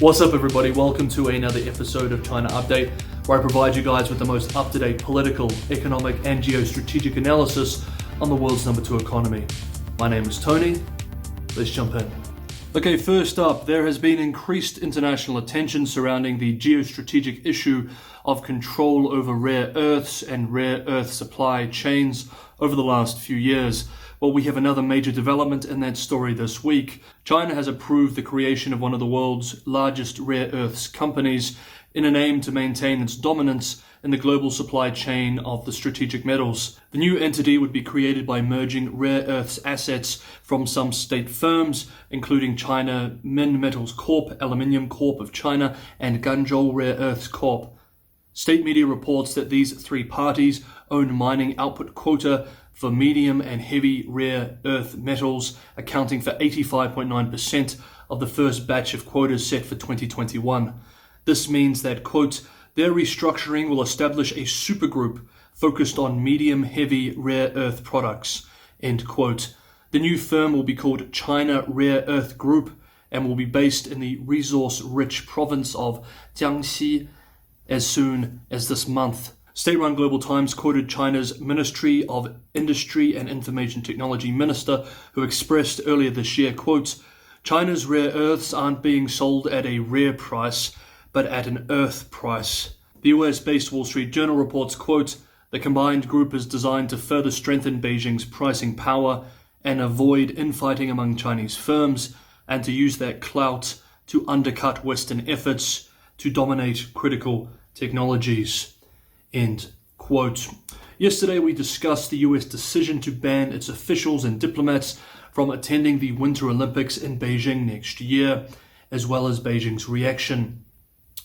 What's up everybody, welcome to another episode of China Update, where I provide you guys with the most up-to-date political, economic and geostrategic analysis on the world's number 2 economy. My name is Tony, let's jump in. Okay, first up, there has been increased international attention surrounding the geostrategic issue of control over rare earths and rare earth supply chains over the last few years. Well, we have another major development in that story this week. China has approved the creation of one of the world's largest rare earths companies in an aim to maintain its dominance in the global supply chain of the strategic metals. The new entity would be created by merging rare earths assets from some state firms, including China Minmetals Corp, Aluminium Corp of China, and Guangzhou Rare Earths Corp. State media reports that these three parties own mining output quota for medium and heavy rare earth metals, accounting for 85.9% of the first batch of quotas set for 2021. This means that, quote, their restructuring will establish a supergroup focused on medium-heavy rare earth products, end quote. The new firm will be called China Rare Earth Group and will be based in the resource-rich province of Jiangxi as soon as this month. State-run Global Times quoted China's Ministry of Industry and Information Technology Minister, who expressed earlier this year, quote, China's rare earths aren't being sold at a rare price, but at an earth price. The US-based Wall Street Journal reports, quote, the combined group is designed to further strengthen Beijing's pricing power and avoid infighting among Chinese firms, and to use that clout to undercut Western efforts to dominate critical technologies. End quote. Yesterday we discussed the US decision to ban its officials and diplomats from attending the Winter Olympics in Beijing next year, as well as Beijing's reaction.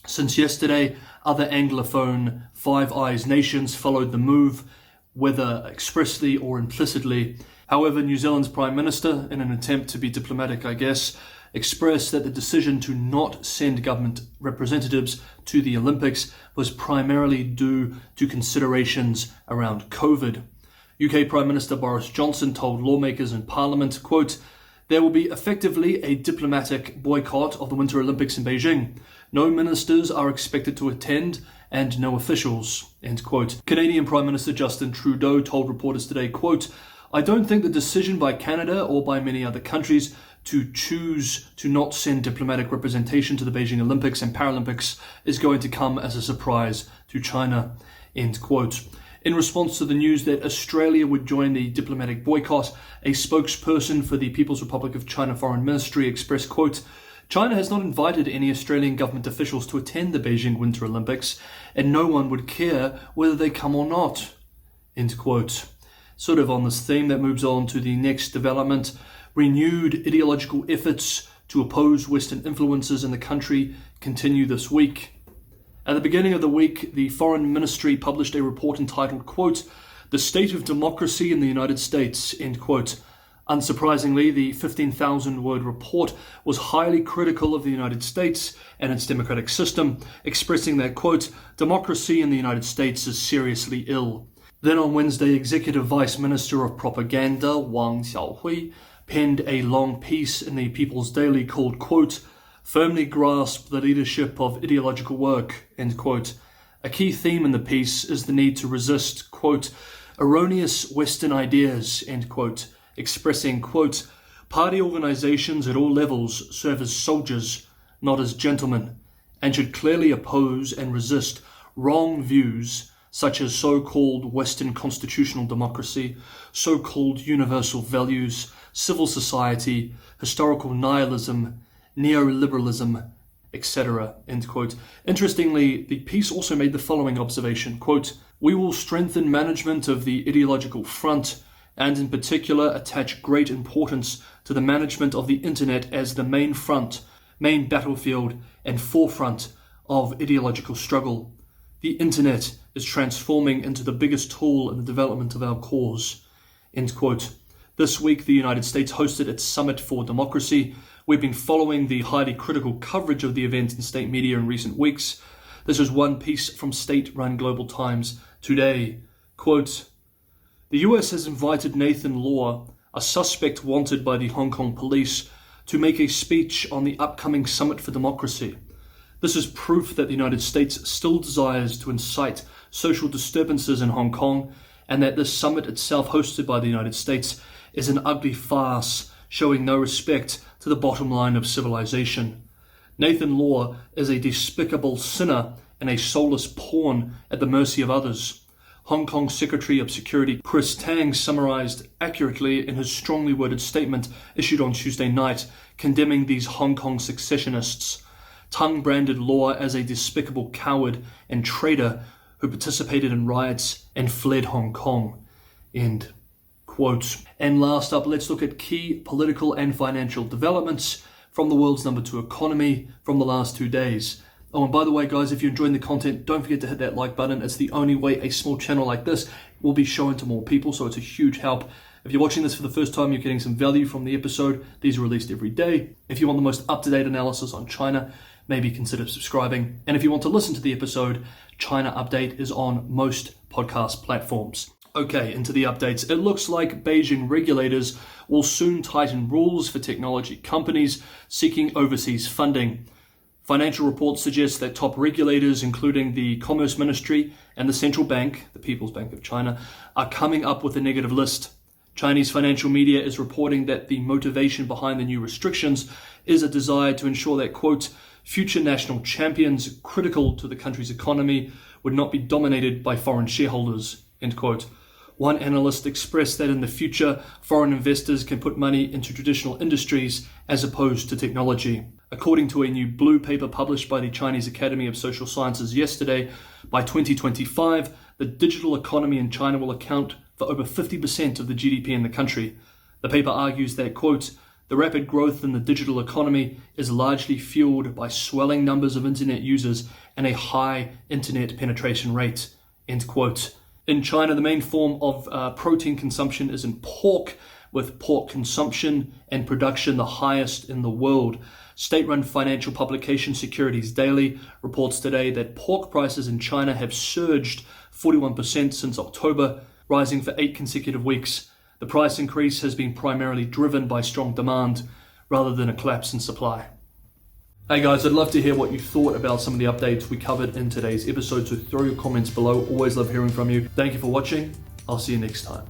Since yesterday, other Anglophone Five Eyes nations followed the move, whether expressly or implicitly. However, New Zealand's Prime Minister, in an attempt to be diplomatic, I guess, expressed that the decision to not send government representatives to the Olympics was primarily due to considerations around COVID. UK Prime Minister Boris Johnson told lawmakers in Parliament, quote, there will be effectively a diplomatic boycott of the Winter Olympics in Beijing. No ministers are expected to attend and no officials, end quote. Canadian Prime Minister Justin Trudeau told reporters today, quote, I don't think the decision by Canada or by many other countries to choose to not send diplomatic representation to the Beijing Olympics and Paralympics is going to come as a surprise to China, end quote. In response to the news that Australia would join the diplomatic boycott, a spokesperson for the People's Republic of China Foreign Ministry expressed, quote, China has not invited any Australian government officials to attend the Beijing Winter Olympics, and no one would care whether they come or not, end quote. Sort of on this theme, that moves on to the next development. Renewed ideological efforts to oppose Western influences in the country continue this week. At the beginning of the week, the Foreign Ministry published a report entitled, quote, The State of Democracy in the United States, end quote. Unsurprisingly, the 15,000-word report was highly critical of the United States and its democratic system, expressing that, quote, democracy in the United States is seriously ill. Then on Wednesday, Executive Vice Minister of Propaganda, Wang Xiaohui, penned a long piece in the People's Daily called, quote, firmly grasp the leadership of ideological work, end quote. A key theme in the piece is the need to resist, quote, erroneous Western ideas, end quote, expressing, quote, party organizations at all levels serve as soldiers, not as gentlemen, and should clearly oppose and resist wrong views such as so-called Western constitutional democracy, so-called universal values, civil society, historical nihilism, neoliberalism, etc., end quote. Interestingly, the piece also made the following observation, quote, we will strengthen management of the ideological front and in particular attach great importance to the management of the internet as the main front, main battlefield and forefront of ideological struggle. The internet is transforming into the biggest tool in the development of our cause, end quote. This week, the United States hosted its Summit for Democracy. We've been following the highly critical coverage of the event in state media in recent weeks. This is one piece from state-run Global Times today. Quote, the US has invited Nathan Law, a suspect wanted by the Hong Kong police, to make a speech on the upcoming Summit for Democracy. This is proof that the United States still desires to incite social disturbances in Hong Kong, and that this summit itself, hosted by the United States, is an ugly farce showing no respect to the bottom line of civilization. Nathan Law is a despicable sinner and a soulless pawn at the mercy of others. Hong Kong Secretary of Security Chris Tang summarized accurately in his strongly worded statement issued on Tuesday night, condemning these Hong Kong secessionists. Tang branded Law as a despicable coward and traitor who participated in riots and fled Hong Kong. End quote. And last up, let's look at key political and financial developments from the world's #2 economy from the last 2 days. Oh, and by the way, guys, if you're enjoying the content, don't forget to hit that like button. It's the only way a small channel like this will be shown to more people, so it's a huge help. If you're watching this for the first time, you're getting some value from the episode. These are released every day. If you want the most up-to-date analysis on China, maybe consider subscribing. And if you want to listen to the episode, China Update is on most podcast platforms. Okay, into the updates. It looks like Beijing regulators will soon tighten rules for technology companies seeking overseas funding. Financial reports suggest that top regulators, including the Commerce Ministry and the Central Bank, the People's Bank of China, are coming up with a negative list. Chinese financial media is reporting that the motivation behind the new restrictions is a desire to ensure that, quote, future national champions critical to the country's economy would not be dominated by foreign shareholders, end quote. One analyst expressed that in the future, foreign investors can put money into traditional industries as opposed to technology. According to a new blue paper published by the Chinese Academy of Social Sciences yesterday, by 2025, the digital economy in China will account for over 50% of the GDP in the country. The paper argues that, quote, the rapid growth in the digital economy is largely fueled by swelling numbers of internet users and a high internet penetration rate, end quote. In China, the main form of protein consumption is in pork, with pork consumption and production the highest in the world. State-run financial publication Securities Daily reports today that pork prices in China have surged 41% since October, rising for 8 consecutive weeks. The price increase has been primarily driven by strong demand rather than a collapse in supply. Hey guys, I'd love to hear what you thought about some of the updates we covered in today's episode, so throw your comments below. Always love hearing from you. Thank you for watching. I'll see you next time.